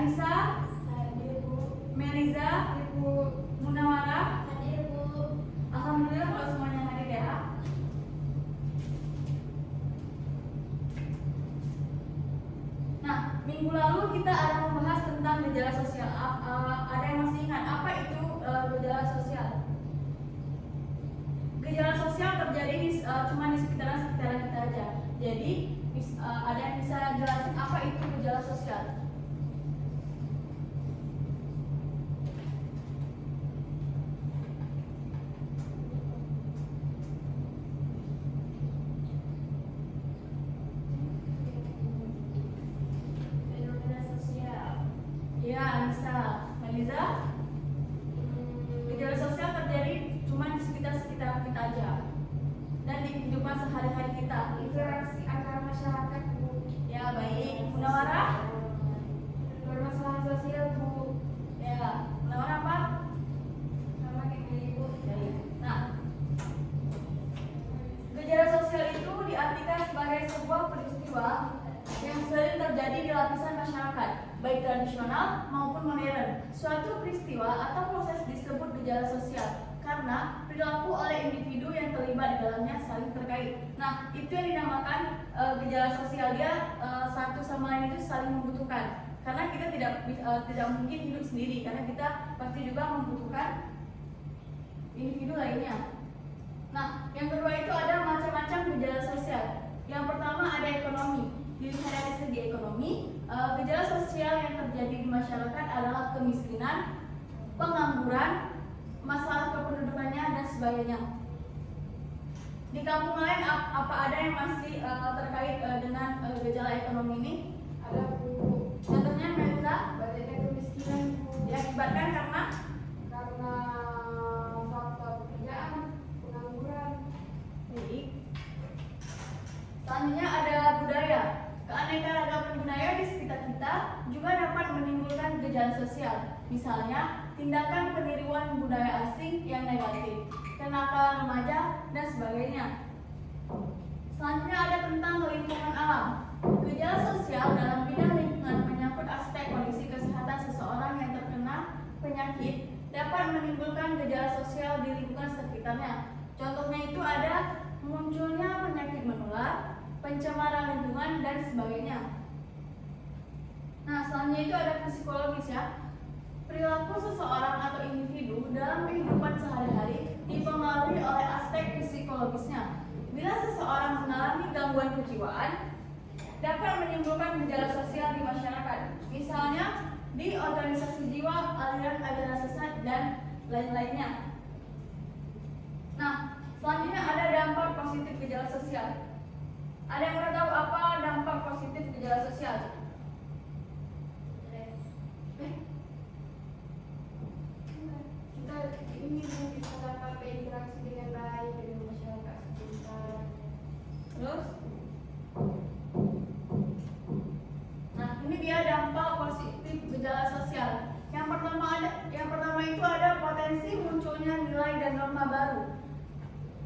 Anissa, Hadir Bu. Meliza, Ibu. Munawara. Hadir Bu. Alhamdulillah kalau semuanya hadir ya. Nah, minggu lalu kita ada membahas tentang gejala sosial. Ada yang masih ingat apa itu gejala sosial? Gejala sosial terjadi cuma di sekitaran kita aja. Jadi ada yang bisa jelasin apa itu gejala sosial? Fenomena sosial. Ya, Anissa, Meliza. Gejala sosial terjadi cuma di sekitar kita aja dan di kehidupan sehari-hari kita. Interaksi antar masyarakat Bu. Ya, baik. Munawara? Permasalahan sosial Bu. Ya, Munawara apa? Sama kayak gini Bu. Baik. Nah, gejala sosial itu diartikan sebagai sebuah peristiwa yang sering terjadi di lapisan masyarakat, baik tradisional maupun modern. Suatu peristiwa atau proses disebut gejala sosial karena perilaku oleh individu yang terlibat di dalamnya saling terkait. Nah, itu yang dinamakan gejala sosial. Dia satu sama lain itu saling membutuhkan. Karena kita tidak mungkin hidup sendiri, karena kita pasti juga membutuhkan individu lainnya. Nah, yang kedua itu ada macam-macam gejala sosial. Yang pertama ada ekonomi. Dilihat dari segi ekonomi, gejala sosial yang terjadi di masyarakat adalah kemiskinan, pengangguran, masalah kependudukannya dan sebagainya. Di kampung lain apa ada yang masih terkait dengan gejala ekonomi ini? Ada Bu. Contohnya Melisa, Banyaknya kemiskinan Bu. diakibatkan karena Karena faktor pekerjaan, pengangguran. baik. Selanjutnya ada budaya. Keanekaragaman budaya di sekitar kita juga dapat menimbulkan gejala sosial. Misalnya, tindakan peniruan budaya asing yang negatif, kenakalan remaja, dan sebagainya. Selanjutnya ada tentang lingkungan alam. Gejala sosial dalam bidang lingkungan menyangkut aspek kondisi kesehatan seseorang yang terkena penyakit dapat menimbulkan gejala sosial di lingkungan sekitarnya. Contohnya itu ada munculnya penyakit menular, pencemaran lingkungan, dan sebagainya. Nah, selanjutnya itu ada psikologis ya. Perilaku seseorang atau individu dalam kehidupan sehari-hari dipengaruhi oleh aspek psikologisnya. Bila seseorang mengalami gangguan kejiwaan, dapat menimbulkan gejala sosial di masyarakat. Misalnya di organisasi jiwa, aliran-aliran sesat, dan lain-lainnya. Nah, selanjutnya ada dampak positif gejala sosial. Ada yang mau tahu apa dampak positif gejala sosial? Kita ini Bu, bisa dapat berinteraksi dengan baik dengan masyarakat sekitar. Terus? Nah, ini dia dampak positif gejala sosial. Yang pertama itu ada potensi munculnya nilai dan norma baru.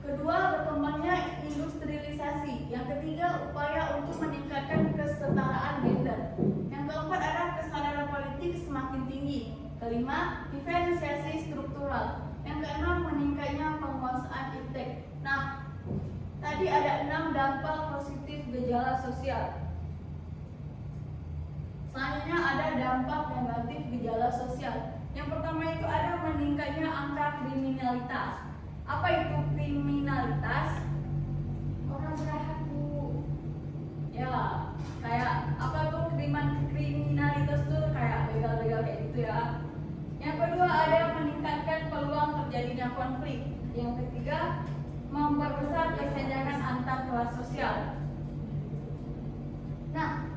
Kedua, berkembangnya industrialisasi. Yang ketiga, upaya untuk meningkatkan kesetaraan gender. Yang keempat, ada kesadaran politik semakin tinggi. Kelima, diferensiasi struktural. Yang keenam, meningkatnya penguasaan iptek. Nah, tadi ada 6 dampak positif gejala sosial. Selanjutnya ada dampak negatif gejala sosial. Yang pertama itu ada meningkatnya angka kriminalitas. Apa itu kriminalitas? Orang jahat Bu. Ya, kayak apa tuh kriminalitas tuh kayak begal-begal kayak gitu ya. Yang kedua ada meningkatkan peluang terjadinya konflik. Yang ketiga memperbesar kesenjangan antar kelas sosial. Nah,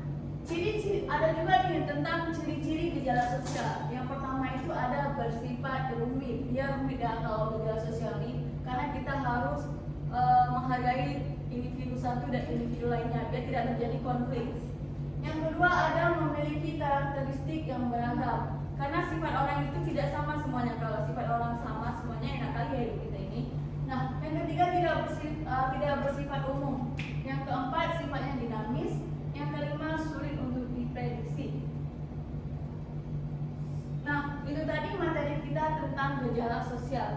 ciri-ciri ada juga nih tentang ciri-ciri gejala sosial. Yang pertama itu ada bersifat rumit. Dia rumit ya kalau gejala sosial ini, karena kita harus menghargai individu satu dan individu lainnya biar tidak terjadi konflik. Yang kedua ada memiliki karakteristik yang beragam. Karena sifat orang itu tidak sama semuanya. Kalau sifat orang sama semuanya enak kali ya hidup kita ini. Nah, yang ketiga tidak bersifat umum. Yang keempat sifatnya dinamis. Yang kelima sulit untuk diprediksi. gejala sosial.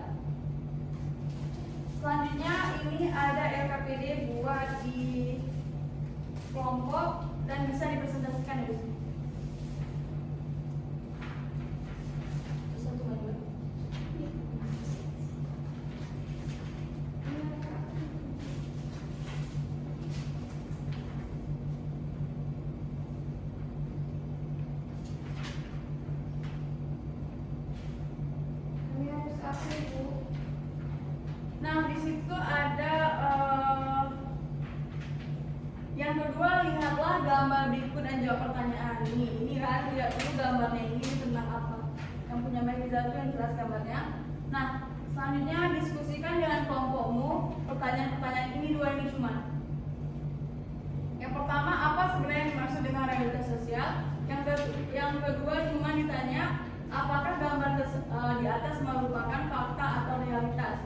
Selanjutnya ini ada LKPD buat di kelompok dan bisa dipresentasikan di sini. Ini harus apa ibu? Nah, di situ ada yang kedua, lihatlah gambar berikut dan jawab pertanyaan. Ini kan lihat dulu gambarnya ini tentang apa. Yang punya Maiza itu yang jelas gambarnya. Nah, selanjutnya diskusikan dengan kelompokmu pertanyaan-pertanyaan ini dua ini cuma. Yang pertama, apa sebenarnya yang dimaksud dengan realitas sosial? Yang kedua cuma ditanya apakah gambar di atas merupakan fakta atau realitas.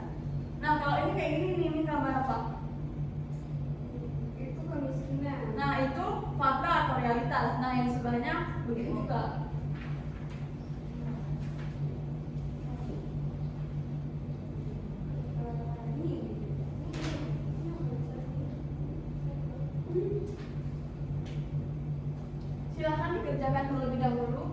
Nah, kalau ini kayak gini nih, ini gambar apa? Itu kemiskinan. Nah, itu fakta atau realitas. Nah, yang sebelahnya begitu juga. Silakan dikerjakan terlebih dahulu.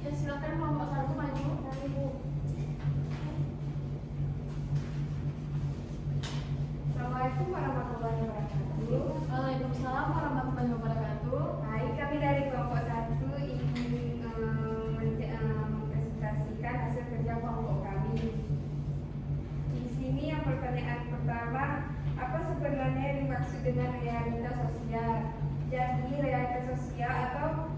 Ya, silakan kelompok satu maju. Assalamualaikum warahmatullahi wabarakatuh. Waalaikumsalam warahmatullahi wabarakatuh. Baik, kami dari kelompok 1 ingin mempresentasikan hasil kerja kelompok kami. Di sini yang pertanyaan pertama, apa sebenarnya yang dimaksud dengan realitas sosial? Jadi realitas sosial atau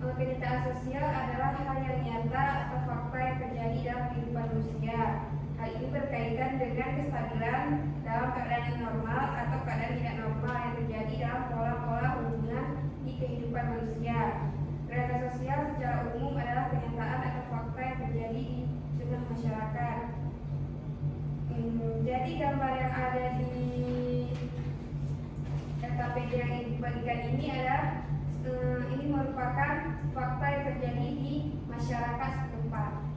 kenyataan sosial adalah hal yang nyata atau fakta yang terjadi dalam kehidupan manusia. Hal ini berkaitan dengan kestabilan dalam keadaan yang normal atau keadaan tidak normal yang terjadi dalam pola-pola hubungan di kehidupan manusia. Realitas sosial secara umum adalah kenyataan atau fakta yang terjadi di tengah masyarakat. Jadi gambar yang ada di LKPD yang dibagikan ini adalah ini merupakan fakta yang terjadi di masyarakat setempat.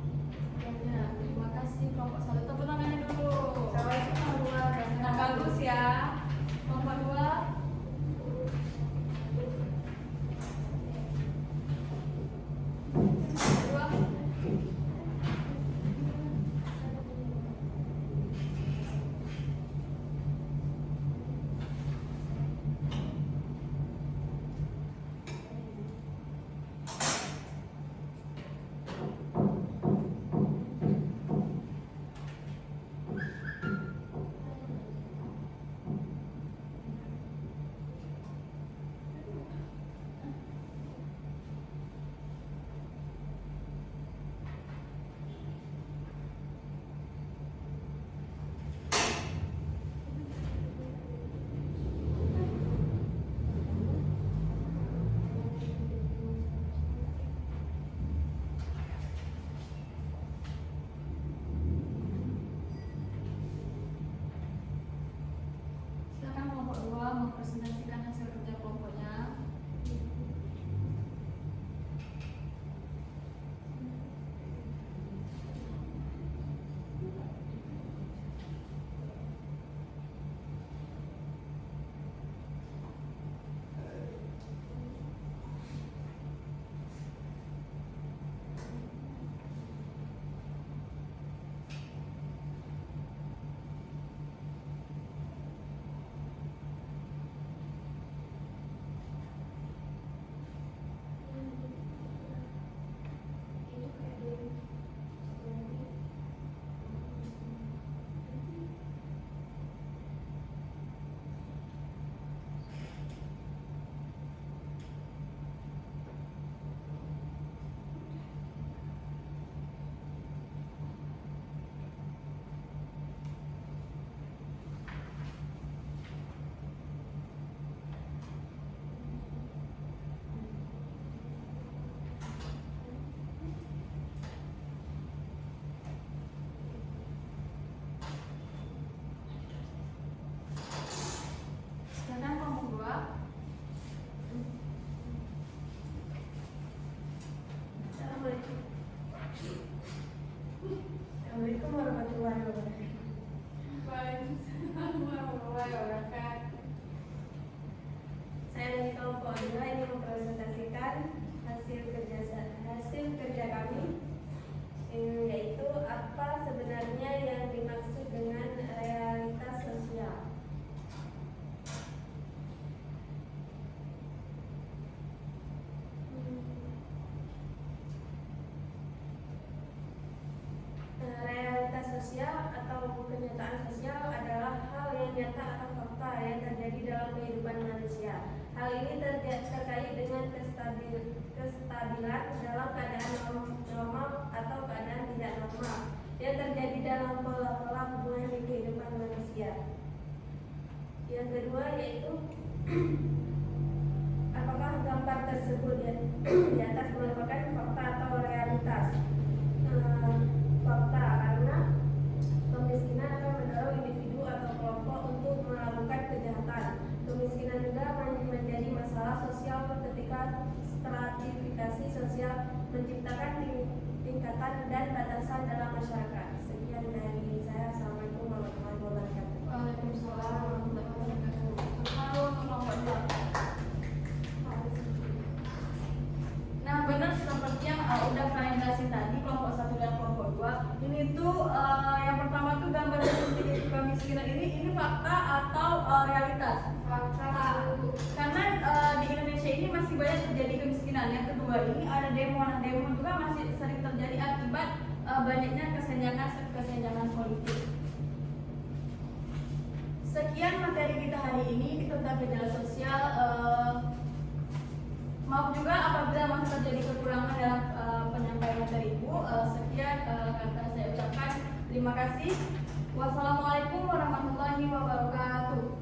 Ya, terima kasih kelompok satu. Tepuk tangannya dulu. Assalamualaikum warahmatullahi Nah, wabarakatuh. bagus ya. Kelompok dua. Dua. sosial adalah hal yang nyata atau fakta yang terjadi dalam kehidupan manusia. Hal ini terkait dengan kestabilan dalam keadaan normal atau keadaan tidak normal yang terjadi dalam pola-pola hubungan di kehidupan manusia. Yang kedua yaitu apakah gambar tersebut di atas merupakan fakta atau realitas? Fakta, karena kemiskinan akan mendorong individu atau kelompok untuk melakukan kejahatan. Kemiskinan juga menjadi masalah sosial ketika stratifikasi sosial menciptakan tingkatan dan batasan dalam masyarakat. Sekian dari saya. Assalamualaikum warahmatullahi wabarakatuh. Waalaikumsalam warahmatullahi wabarakatuh. Halo kelompok 2. Nah, benar seperti yang udah kalian jelasin tadi, kelompok 1 dan kelompok 2. Ini tuh yang pertama tuh gambar dari kemiskinan ini fakta atau realitas? Fakta. Karena di Indonesia ini masih banyak terjadi kemiskinan. Yang kedua ini ada demo juga masih sering terjadi akibat banyaknya kesenjangan politik. Sekian materi kita hari ini tentang gejala sosial. Maaf juga apabila masih terjadi kekurangan dalam penyampaian materi Ibu. Sekian kata saya ucapkan terima kasih. Wassalamualaikum warahmatullahi wabarakatuh.